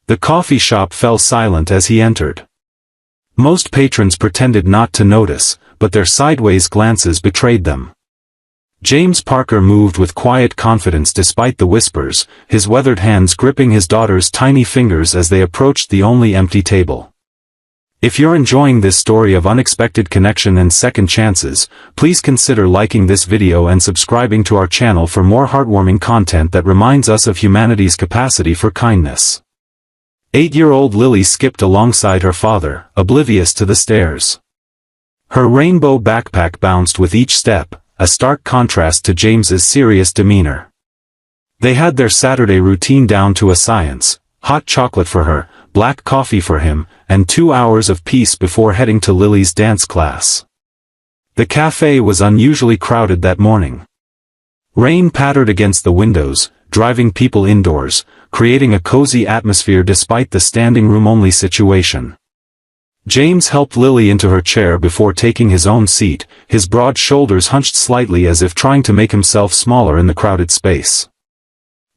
The coffee shop fell silent as he entered. Most patrons pretended not to notice, but their sideways glances betrayed them. James Parker moved with quiet confidence despite the whispers, his weathered hands gripping his daughter's tiny fingers as they approached the only empty table. If you're enjoying this story of unexpected connection and second chances, please consider liking this video and subscribing to our channel for more heartwarming content that reminds us of humanity's capacity for kindness. 8-year-old Lily skipped alongside her father, oblivious to the stares. Her rainbow backpack bounced with each step, a stark contrast to James's serious demeanor. They had their Saturday routine down to a science: hot chocolate for her, black coffee for him, and 2 hours of peace before heading to Lily's dance class. The cafe was unusually crowded that morning. Rain pattered against the windows, driving people indoors, creating a cozy atmosphere despite the standing room-only situation. James helped Lily into her chair before taking his own seat, his broad shoulders hunched slightly as if trying to make himself smaller in the crowded space.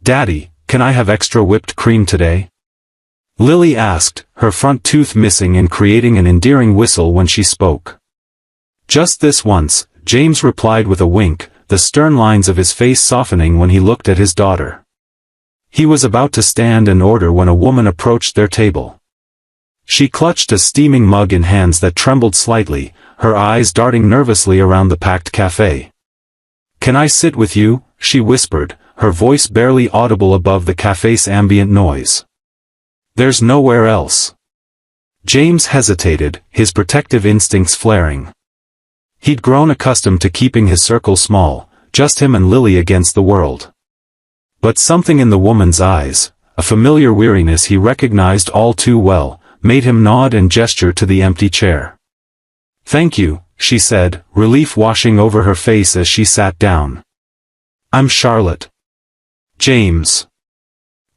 "Daddy, can I have extra whipped cream today?" Lily asked, her front tooth missing and creating an endearing whistle when she spoke. "Just this once," James replied with a wink, the stern lines of his face softening when he looked at his daughter. He was about to stand and order when a woman approached their table. She clutched a steaming mug in hands that trembled slightly, her eyes darting nervously around the packed cafe. "Can I sit with you?" she whispered, her voice barely audible above the cafe's ambient noise. "There's nowhere else." James hesitated, his protective instincts flaring. He'd grown accustomed to keeping his circle small, just him and Lily against the world. But something in the woman's eyes, a familiar weariness he recognized all too well, made him nod and gesture to the empty chair. "Thank you," she said, relief washing over her face as she sat down. "I'm Charlotte." "James.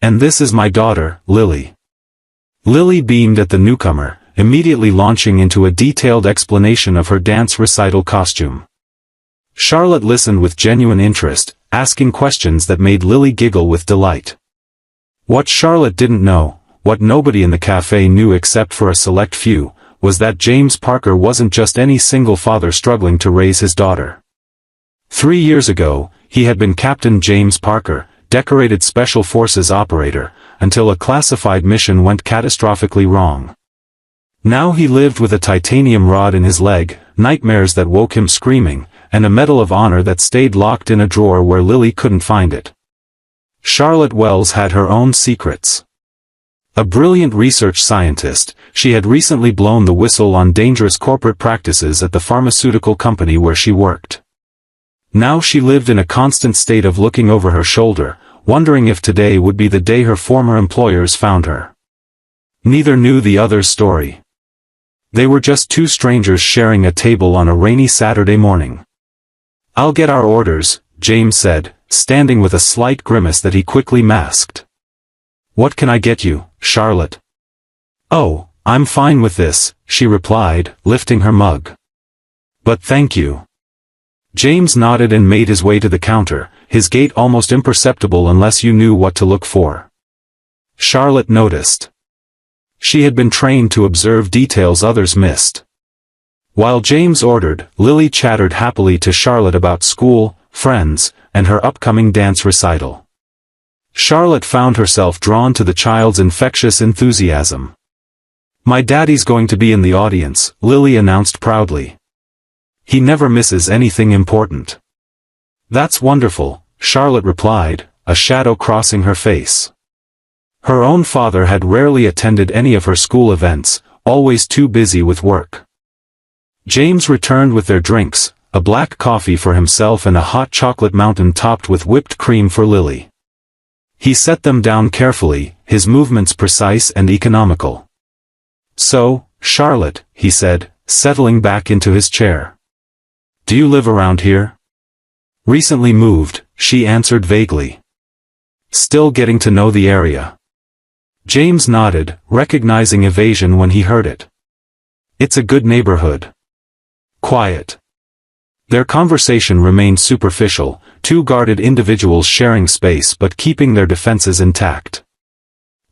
And this is my daughter, Lily." Lily beamed at the newcomer, immediately launching into a detailed explanation of her dance recital costume. Charlotte listened with genuine interest, asking questions that made Lily giggle with delight. What Charlotte didn't know, what nobody in the cafe knew except for a select few, was that James Parker wasn't just any single father struggling to raise his daughter. 3 years ago, he had been Captain James Parker, decorated Special Forces operator, until a classified mission went catastrophically wrong. Now he lived with a titanium rod in his leg, nightmares that woke him screaming, and a Medal of Honor that stayed locked in a drawer where Lily couldn't find it. Charlotte Wells had her own secrets. A brilliant research scientist, she had recently blown the whistle on dangerous corporate practices at the pharmaceutical company where she worked. Now she lived in a constant state of looking over her shoulder, wondering if today would be the day her former employers found her. Neither knew the other's story. They were just two strangers sharing a table on a rainy Saturday morning. "I'll get our orders," James said, standing with a slight grimace that he quickly masked. "What can I get you, Charlotte?" "Oh, I'm fine with this," she replied, lifting her mug. "But thank you." James nodded and made his way to the counter, his gait almost imperceptible unless you knew what to look for. Charlotte noticed. She had been trained to observe details others missed. While James ordered, Lily chattered happily to Charlotte about school, friends, and her upcoming dance recital. Charlotte found herself drawn to the child's infectious enthusiasm. "My daddy's going to be in the audience," Lily announced proudly. "He never misses anything important." "That's wonderful," Charlotte replied, a shadow crossing her face. Her own father had rarely attended any of her school events, always too busy with work. James returned with their drinks, a black coffee for himself and a hot chocolate mountain topped with whipped cream for Lily. He set them down carefully, his movements precise and economical. "So, Charlotte," he said, settling back into his chair. "Do you live around here?" "Recently moved," she answered vaguely. "Still getting to know the area." James nodded, recognizing evasion when he heard it. "It's a good neighborhood." Quiet. Their conversation remained superficial, two guarded individuals sharing space but keeping their defenses intact.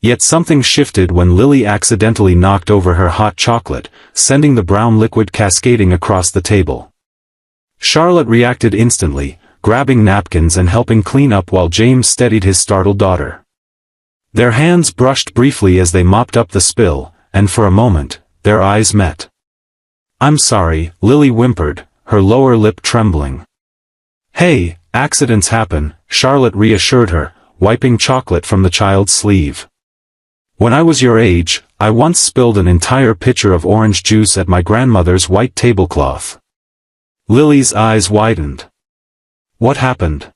Yet something shifted when Lily accidentally knocked over her hot chocolate, sending the brown liquid cascading across the table. Charlotte reacted instantly, grabbing napkins and helping clean up while James steadied his startled daughter. Their hands brushed briefly as they mopped up the spill, and for a moment, their eyes met. "I'm sorry," Lily whimpered, her lower lip trembling. "Hey, accidents happen," Charlotte reassured her, wiping chocolate from the child's sleeve. "When I was your age, I once spilled an entire pitcher of orange juice at my grandmother's white tablecloth." Lily's eyes widened. "What happened?"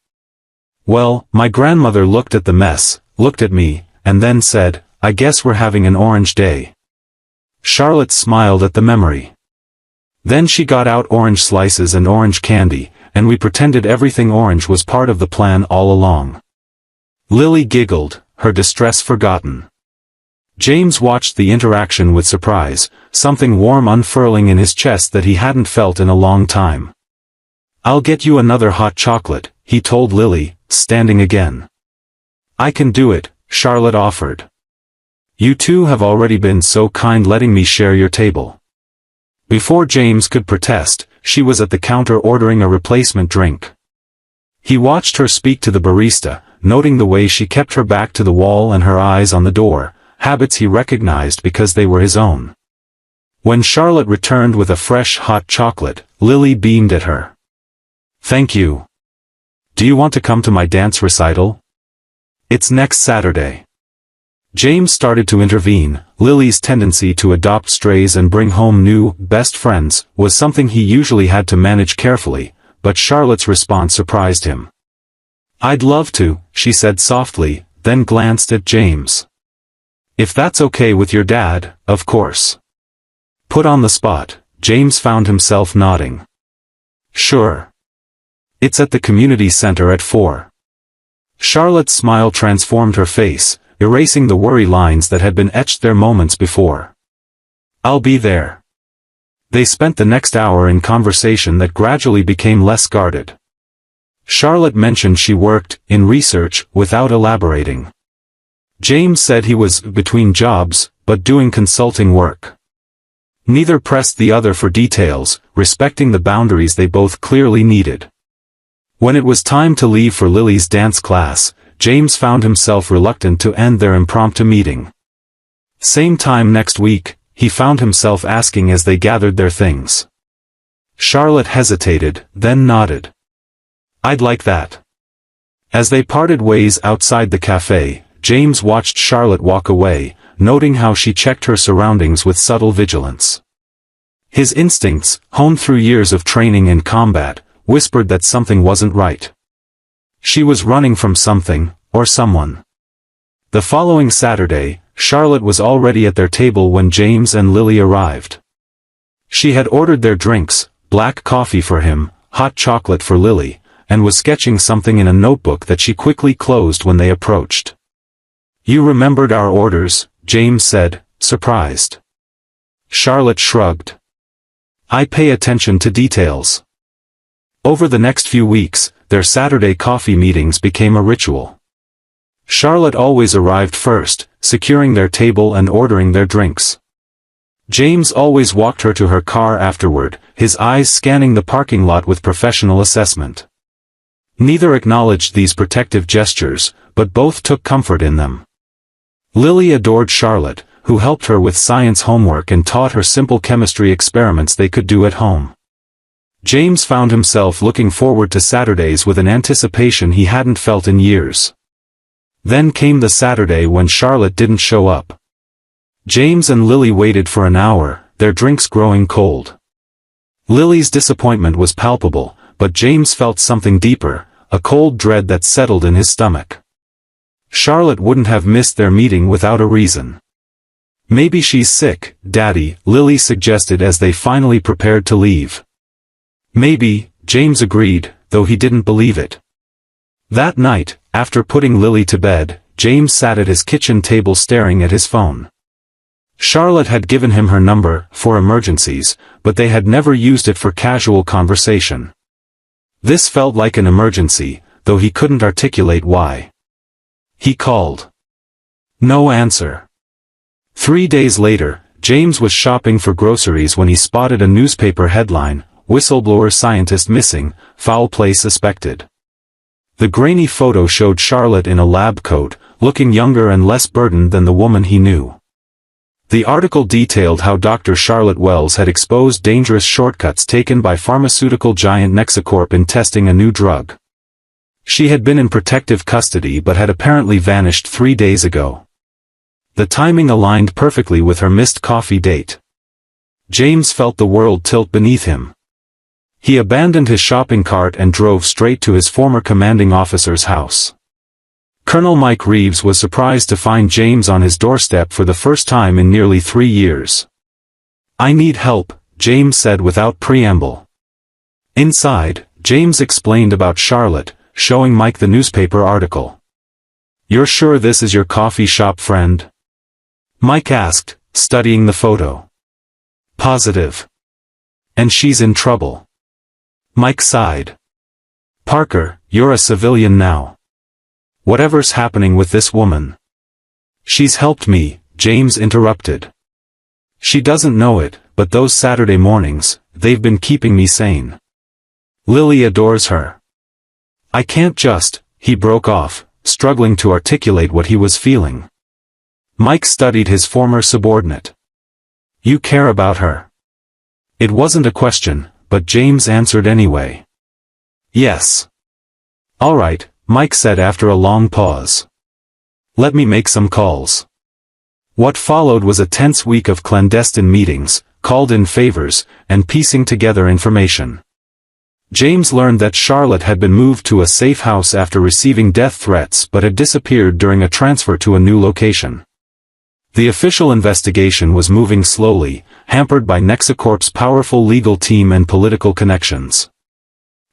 "Well, my grandmother looked at the mess, looked at me, and then said, 'I guess we're having an orange day.'" Charlotte smiled at the memory. "Then she got out orange slices and orange candy, and we pretended everything orange was part of the plan all along." Lily giggled, her distress forgotten. James watched the interaction with surprise, something warm unfurling in his chest that he hadn't felt in a long time. "I'll get you another hot chocolate," he told Lily, standing again. "I can do it," Charlotte offered. "You two have already been so kind letting me share your table." Before James could protest, she was at the counter ordering a replacement drink. He watched her speak to the barista, noting the way she kept her back to the wall and her eyes on the door, habits he recognized because they were his own. When Charlotte returned with a fresh hot chocolate, Lily beamed at her. "Thank you. Do you want to come to my dance recital? It's next Saturday." James started to intervene. Lily's tendency to adopt strays and bring home new, best friends, was something he usually had to manage carefully, but Charlotte's response surprised him. "I'd love to," she said softly, then glanced at James. "If that's okay with your dad, of course." Put on the spot, James found himself nodding. "Sure. It's at the community center at 4. Charlotte's smile transformed her face, erasing the worry lines that had been etched there moments before. "I'll be there." They spent the next hour in conversation that gradually became less guarded. Charlotte mentioned she worked in research without elaborating. James said he was between jobs, but doing consulting work. Neither pressed the other for details, respecting the boundaries they both clearly needed. When it was time to leave for Lily's dance class, James found himself reluctant to end their impromptu meeting. Same time next week, he found himself asking as they gathered their things. Charlotte hesitated, then nodded. "I'd like that." As they parted ways outside the cafe, James watched Charlotte walk away, noting how she checked her surroundings with subtle vigilance. His instincts, honed through years of training in combat, whispered that something wasn't right. She was running from something, or someone. The following Saturday, Charlotte was already at their table when James and Lily arrived. She had ordered their drinks, black coffee for him, hot chocolate for Lily, and was sketching something in a notebook that she quickly closed when they approached. "You remembered our orders," James said, surprised. Charlotte shrugged. "I pay attention to details." Over the next few weeks, their Saturday coffee meetings became a ritual. Charlotte always arrived first, securing their table and ordering their drinks. James always walked her to her car afterward, his eyes scanning the parking lot with professional assessment. Neither acknowledged these protective gestures, but both took comfort in them. Lily adored Charlotte, who helped her with science homework and taught her simple chemistry experiments they could do at home. James found himself looking forward to Saturdays with an anticipation he hadn't felt in years. Then came the Saturday when Charlotte didn't show up. James and Lily waited for an hour, their drinks growing cold. Lily's disappointment was palpable, but James felt something deeper, a cold dread that settled in his stomach. Charlotte wouldn't have missed their meeting without a reason. "Maybe she's sick, Daddy," Lily suggested as they finally prepared to leave. "Maybe," James agreed, though he didn't believe it. That night, after putting Lily to bed, James sat at his kitchen table staring at his phone. Charlotte had given him her number for emergencies, but they had never used it for casual conversation. This felt like an emergency, though he couldn't articulate why. He called. No answer. 3 days later, James was shopping for groceries when he spotted a newspaper headline, "Whistleblower Scientist Missing, Foul Play Suspected." The grainy photo showed Charlotte in a lab coat, looking younger and less burdened than the woman he knew. The article detailed how Dr. Charlotte Wells had exposed dangerous shortcuts taken by pharmaceutical giant Nexicorp in testing a new drug. She had been in protective custody but had apparently vanished 3 days ago. The timing aligned perfectly with her missed coffee date. James felt the world tilt beneath him. He abandoned his shopping cart and drove straight to his former commanding officer's house. Colonel Mike Reeves was surprised to find James on his doorstep for the first time in nearly 3 years. "I need help," James said without preamble. Inside, James explained about Charlotte, showing Mike the newspaper article. "You're sure this is your coffee shop friend?" Mike asked, studying the photo. "Positive. And she's in trouble." Mike sighed. "Parker, you're a civilian now. Whatever's happening with this woman." "She's helped me," James interrupted. "She doesn't know it, but those Saturday mornings, they've been keeping me sane. Lily adores her." "I can't just," he broke off, struggling to articulate what he was feeling. Mike studied his former subordinate. "You care about her?" It wasn't a question, but James answered anyway. "Yes." "All right," Mike said after a long pause. "Let me make some calls." What followed was a tense week of clandestine meetings, called-in favors, and piecing together information. James learned that Charlotte had been moved to a safe house after receiving death threats but had disappeared during a transfer to a new location. The official investigation was moving slowly, hampered by Nexicorp's powerful legal team and political connections.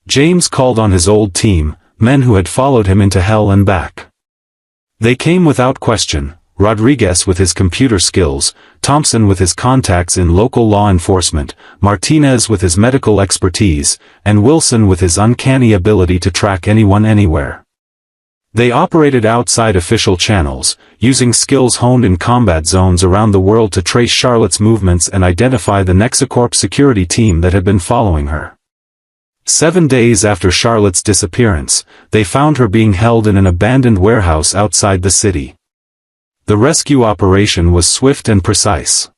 James called on his old team, men who had followed him into hell and back. They came without question, Rodriguez with his computer skills, Thompson with his contacts in local law enforcement, Martinez with his medical expertise, and Wilson with his uncanny ability to track anyone anywhere. They operated outside official channels, using skills honed in combat zones around the world to trace Charlotte's movements and identify the Nexicorp security team that had been following her. 7 days after Charlotte's disappearance, they found her being held in an abandoned warehouse outside the city. The rescue operation was swift and precise.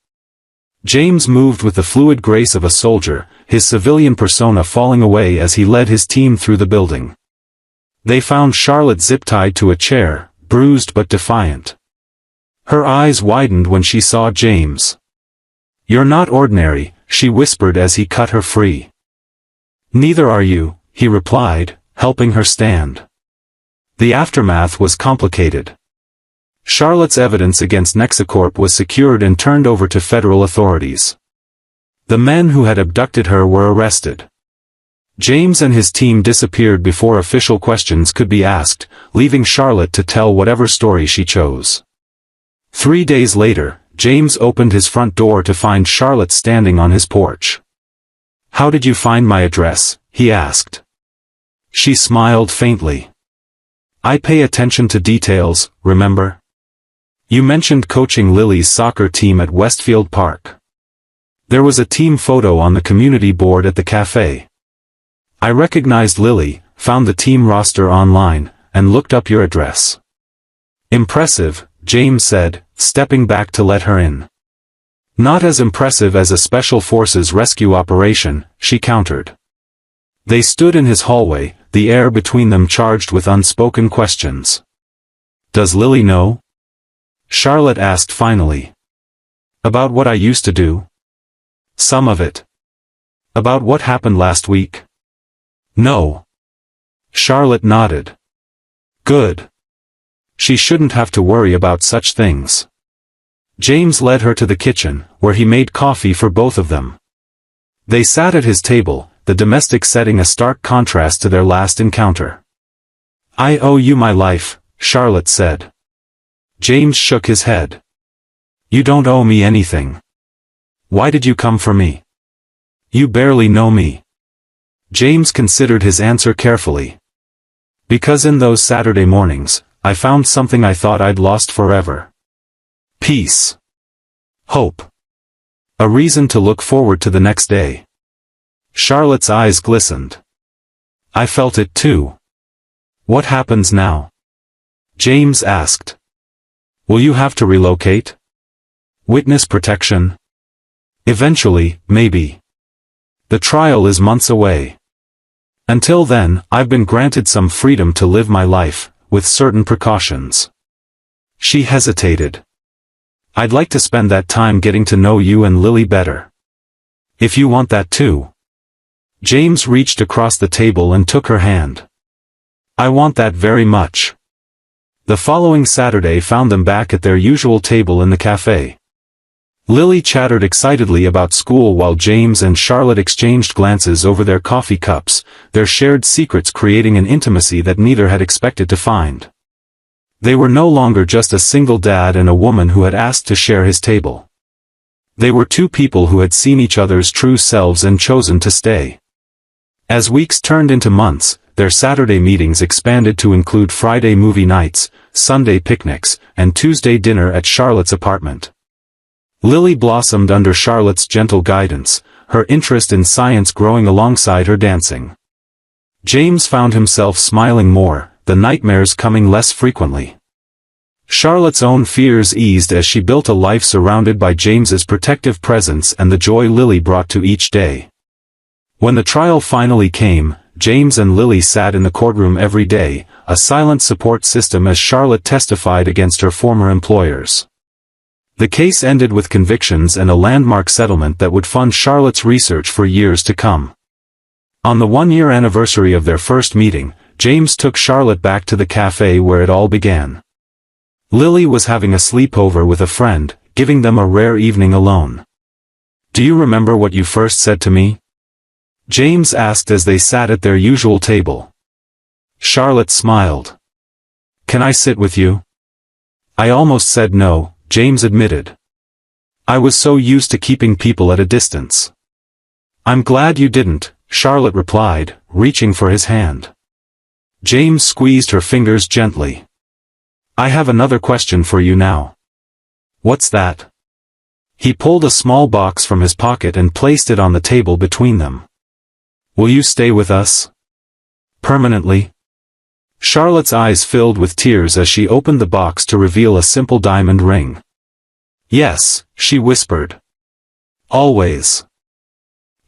James moved with the fluid grace of a soldier, his civilian persona falling away as he led his team through the building. They found Charlotte zip-tied to a chair, bruised but defiant. Her eyes widened when she saw James. "You're not ordinary," she whispered as he cut her free. "Neither are you," he replied, helping her stand. The aftermath was complicated. Charlotte's evidence against Nexicorp was secured and turned over to federal authorities. The men who had abducted her were arrested. James and his team disappeared before official questions could be asked, leaving Charlotte to tell whatever story she chose. 3 days later, James opened his front door to find Charlotte standing on his porch. "How did you find my address?" he asked. She smiled faintly. "I pay attention to details, remember? You mentioned coaching Lily's soccer team at Westfield Park. There was a team photo on the community board at the cafe. I recognized Lily, found the team roster online, and looked up your address." "Impressive," James said, stepping back to let her in. "Not as impressive as a Special Forces rescue operation," she countered. They stood in his hallway, the air between them charged with unspoken questions. "Does Lily know?" Charlotte asked finally. "About what I used to do?" "Some of it." "About what happened last week?" "No." Charlotte nodded. "Good. She shouldn't have to worry about such things." James led her to the kitchen, where he made coffee for both of them. They sat at his table, the domestic setting a stark contrast to their last encounter. "I owe you my life," Charlotte said. James shook his head. "You don't owe me anything. Why did you come for me? You barely know me." James considered his answer carefully. "Because in those Saturday mornings, I found something I thought I'd lost forever. Peace. Hope. A reason to look forward to the next day. Charlotte's eyes glistened. I felt it too. What happens now? James asked. Will you have to relocate? Witness protection? Eventually, maybe. The trial is months away. Until then, I've been granted some freedom to live my life, with certain precautions. She hesitated. I'd like to spend that time getting to know you and Lily better. If you want that too. James reached across the table and took her hand. I want that very much. The following Saturday found them back at their usual table in the cafe. Lily chattered excitedly about school while James and Charlotte exchanged glances over their coffee cups, their shared secrets creating an intimacy that neither had expected to find. They were no longer just a single dad and a woman who had asked to share his table. They were two people who had seen each other's true selves and chosen to stay. As weeks turned into months, their Saturday meetings expanded to include Friday movie nights, Sunday picnics, and Tuesday dinner at Charlotte's apartment. Lily blossomed under Charlotte's gentle guidance, her interest in science growing alongside her dancing. James found himself smiling more, the nightmares coming less frequently. Charlotte's own fears eased as she built a life surrounded by James's protective presence and the joy Lily brought to each day. When the trial finally came, James and Lily sat in the courtroom every day, a silent support system as Charlotte testified against her former employers. The case ended with convictions and a landmark settlement that would fund Charlotte's research for years to come. On the one-year anniversary of their first meeting, James took Charlotte back to the cafe where it all began. Lily was having a sleepover with a friend, giving them a rare evening alone. Do you remember what you first said to me? James asked as they sat at their usual table. Charlotte smiled. Can I sit with you? I almost said no, James admitted. I was so used to keeping people at a distance. I'm glad you didn't, Charlotte replied, reaching for his hand. James squeezed her fingers gently. I have another question for you now. What's that? He pulled a small box from his pocket and placed it on the table between them. Will you stay with us? Permanently? Charlotte's eyes filled with tears as she opened the box to reveal a simple diamond ring. Yes, she whispered. Always.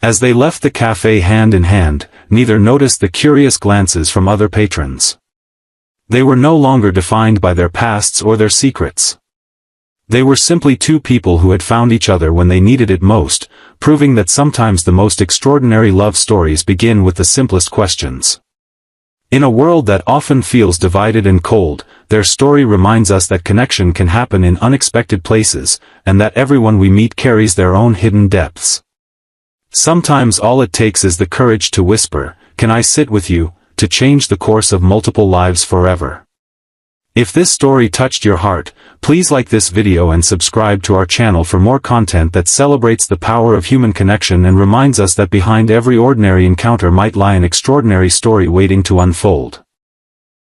As they left the cafe hand in hand, neither noticed the curious glances from other patrons. They were no longer defined by their pasts or their secrets. They were simply two people who had found each other when they needed it most, proving that sometimes the most extraordinary love stories begin with the simplest questions. In a world that often feels divided and cold, their story reminds us that connection can happen in unexpected places, and that everyone we meet carries their own hidden depths. Sometimes all it takes is the courage to whisper, "Can I sit with you?" to change the course of multiple lives forever. If this story touched your heart, please like this video and subscribe to our channel for more content that celebrates the power of human connection and reminds us that behind every ordinary encounter might lie an extraordinary story waiting to unfold.